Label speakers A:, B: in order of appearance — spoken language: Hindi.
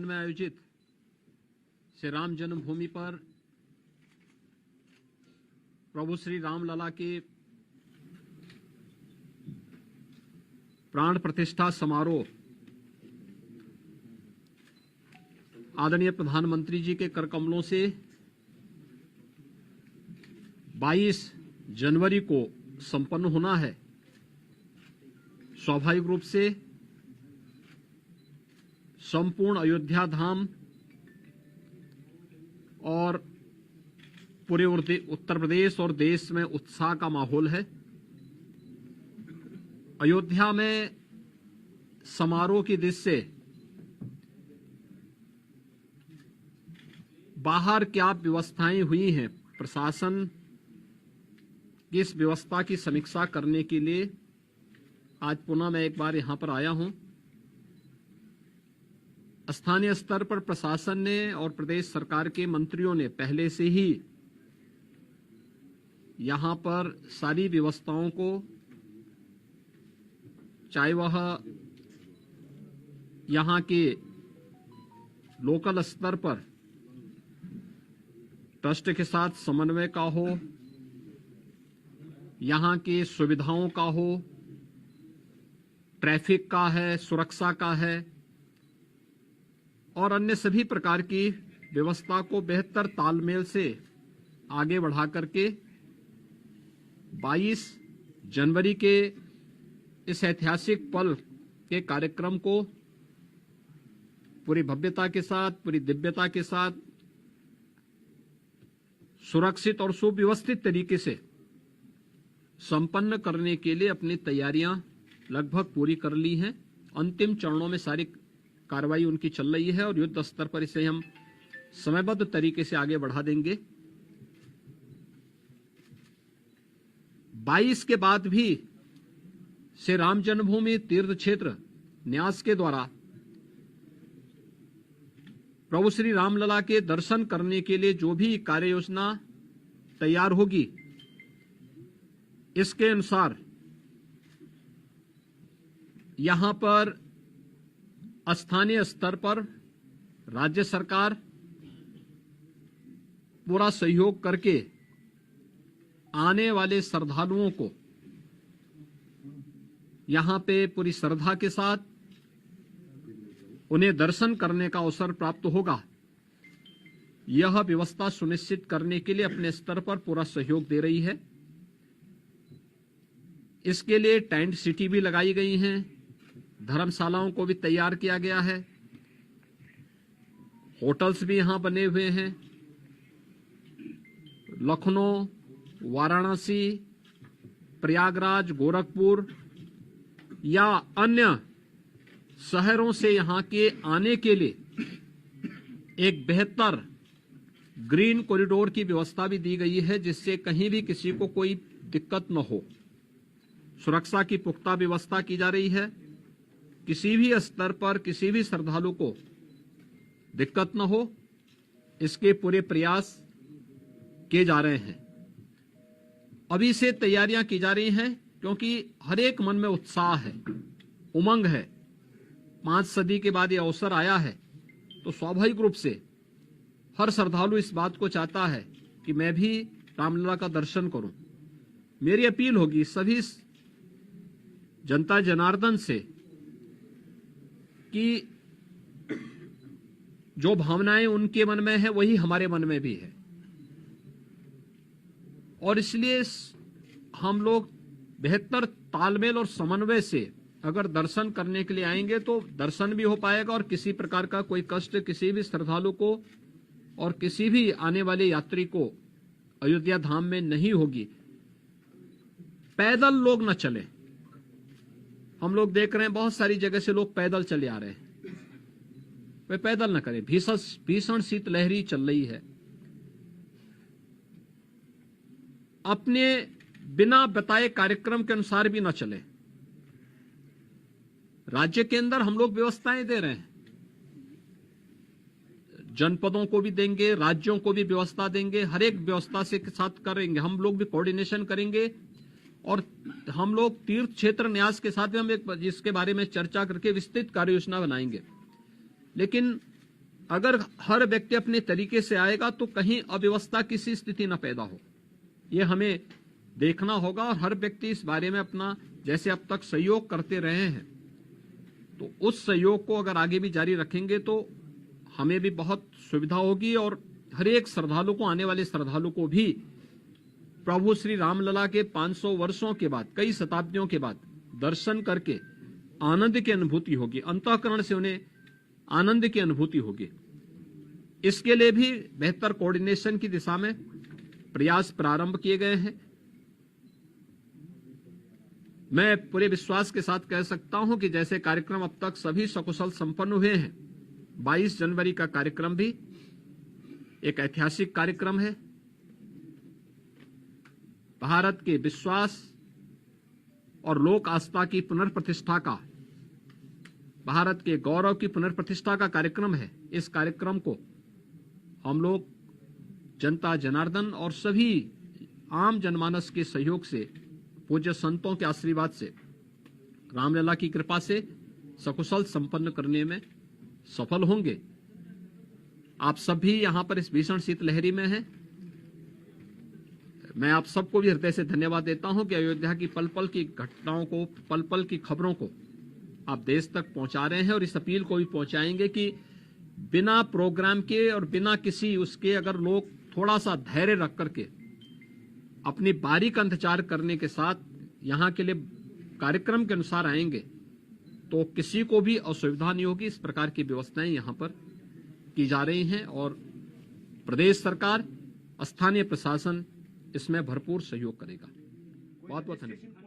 A: मैदान में आयोजित श्री राम जन्मभूमि पर प्रभु श्री रामलला के प्राण प्रतिष्ठा समारोह आदरणीय प्रधानमंत्री जी के करकमलों से 22 जनवरी को संपन्न होना है। स्वाभाविक रूप से संपूर्ण अयोध्या धाम और पूरे उत्तर प्रदेश और देश में उत्साह का माहौल है। अयोध्या में समारोह की दृष्टि से बाहर क्या व्यवस्थाएं हुई हैं, प्रशासन की इस व्यवस्था की समीक्षा करने के लिए आज पुनः मैं एक बार यहां पर आया हूं। स्थानीय स्तर पर प्रशासन ने और प्रदेश सरकार के मंत्रियों ने पहले से ही यहां पर सारी व्यवस्थाओं को, चाहे वह यहां के लोकल स्तर पर ट्रस्ट के साथ समन्वय का हो, यहां के सुविधाओं का हो, ट्रैफिक का है, सुरक्षा का है और अन्य सभी प्रकार की व्यवस्था को बेहतर तालमेल से आगे बढ़ा करके 22 जनवरी के इस ऐतिहासिक पल के कार्यक्रम को पूरी भव्यता के साथ, पूरी दिव्यता के साथ, सुरक्षित और सुव्यवस्थित तरीके से संपन्न करने के लिए अपनी तैयारियां लगभग पूरी कर ली हैं। अंतिम चरणों में सारी कार्रवाई उनकी चल रही है और युद्ध स्तर पर इसे हम समयबद्ध तरीके से आगे बढ़ा देंगे। 22 के बाद भी श्री राम जन्मभूमि तीर्थ क्षेत्र न्यास के द्वारा प्रभु श्री रामलला के दर्शन करने के लिए जो भी कार्य योजना तैयार होगी, इसके अनुसार यहां पर स्थानीय स्तर पर राज्य सरकार पूरा सहयोग करके आने वाले श्रद्धालुओं को यहां पे पूरी श्रद्धा के साथ उन्हें दर्शन करने का अवसर प्राप्त होगा। यह व्यवस्था सुनिश्चित करने के लिए अपने स्तर पर पूरा सहयोग दे रही है। इसके लिए टेंट सिटी भी लगाई गई हैं, धर्मशालाओं को भी तैयार किया गया है, होटल्स भी यहां बने हुए हैं। लखनऊ, वाराणसी, प्रयागराज, गोरखपुर या अन्य शहरों से यहां के आने के लिए एक बेहतर ग्रीन कॉरिडोर की व्यवस्था भी दी गई है, जिससे कहीं भी किसी को कोई दिक्कत न हो। सुरक्षा की पुख्ता व्यवस्था की जा रही है, किसी भी स्तर पर किसी भी श्रद्धालु को दिक्कत न हो, इसके पूरे प्रयास किए जा रहे हैं। अभी से तैयारियां की जा रही हैं क्योंकि हर एक मन में उत्साह है, उमंग है। 5 सदी के बाद ये अवसर आया है तो स्वाभाविक रूप से हर श्रद्धालु इस बात को चाहता है कि मैं भी रामलला का दर्शन करूं। मेरी अपील होगी सभी जनता जनार्दन से कि जो भावनाएं उनके मन में है वही हमारे मन में भी है, और इसलिए हम लोग बेहतर तालमेल और समन्वय से अगर दर्शन करने के लिए आएंगे तो दर्शन भी हो पाएगा और किसी प्रकार का कोई कष्ट किसी भी श्रद्धालु को और किसी भी आने वाले यात्री को अयोध्या धाम में नहीं होगी। पैदल लोग न चले। हम लोग देख रहे हैं बहुत सारी जगह से लोग पैदल चले आ रहे हैं, वे पैदल न करें। भीषण शीतलहरी चल रही है। अपने बिना बताए कार्यक्रम के अनुसार भी न चले। राज्य के अंदर हम लोग व्यवस्थाएं दे रहे हैं, जनपदों को भी देंगे, राज्यों को भी व्यवस्था देंगे, हर एक व्यवस्था से साथ करेंगे। हम लोग भी कोऑर्डिनेशन करेंगे और हम लोग तीर्थ क्षेत्र न्यास के साथ भी हम एक इसके बारे में चर्चा करके विस्तृत कार्य योजना बनाएंगे। लेकिन अगर हर व्यक्ति अपने तरीके से आएगा तो कहीं अव्यवस्था की सी स्थिति न पैदा हो, ये हमें देखना होगा। और हर व्यक्ति इस बारे में अपना जैसे अब तक सहयोग करते रहे हैं, तो उस सहयोग को अगर आगे भी जारी रखेंगे तो हमें भी बहुत सुविधा होगी और हर एक श्रद्धालु को, आने वाले श्रद्धालु को भी प्रभु श्री रामलला के 500 वर्षों के बाद, कई शताब्दियों के बाद दर्शन करके आनंद की अनुभूति होगी, अंतःकरण से उन्हें आनंद की अनुभूति होगी। इसके लिए भी बेहतर कोऑर्डिनेशन की दिशा में प्रयास प्रारंभ किए गए हैं। मैं पूरे विश्वास के साथ कह सकता हूं कि जैसे कार्यक्रम अब तक सभी सकुशल संपन्न हुए हैं, 22 जनवरी का कार्यक्रम भी एक ऐतिहासिक कार्यक्रम है। भारत के विश्वास और लोक आस्था की पुनर्प्रतिष्ठा का, भारत के गौरव की पुनर्प्रतिष्ठा का कार्यक्रम है। इस कार्यक्रम को हम लोग जनता जनार्दन और सभी आम जनमानस के सहयोग से, पूज्य संतों के आशीर्वाद से, रामलला की कृपा से सकुशल संपन्न करने में सफल होंगे। आप सभी यहां पर इस भीषण शीतलहरी में हैं। मैं आप सबको भी हृदय से धन्यवाद देता हूं कि अयोध्या की पल पल की घटनाओं को, पल पल की खबरों को आप देश तक पहुंचा रहे हैं और इस अपील को भी पहुंचाएंगे कि बिना प्रोग्राम के और बिना किसी उसके अगर लोग थोड़ा सा धैर्य रख करके अपनी बारी का इंतजार करने के साथ यहां के लिए कार्यक्रम के अनुसार आएंगे तो किसी को भी असुविधा नहीं होगी। इस प्रकार की व्यवस्थाएं यहां पर की जा रही हैं और प्रदेश सरकार, स्थानीय प्रशासन इसमें भरपूर सहयोग करेगा। बहुत बहुत धन्यवाद।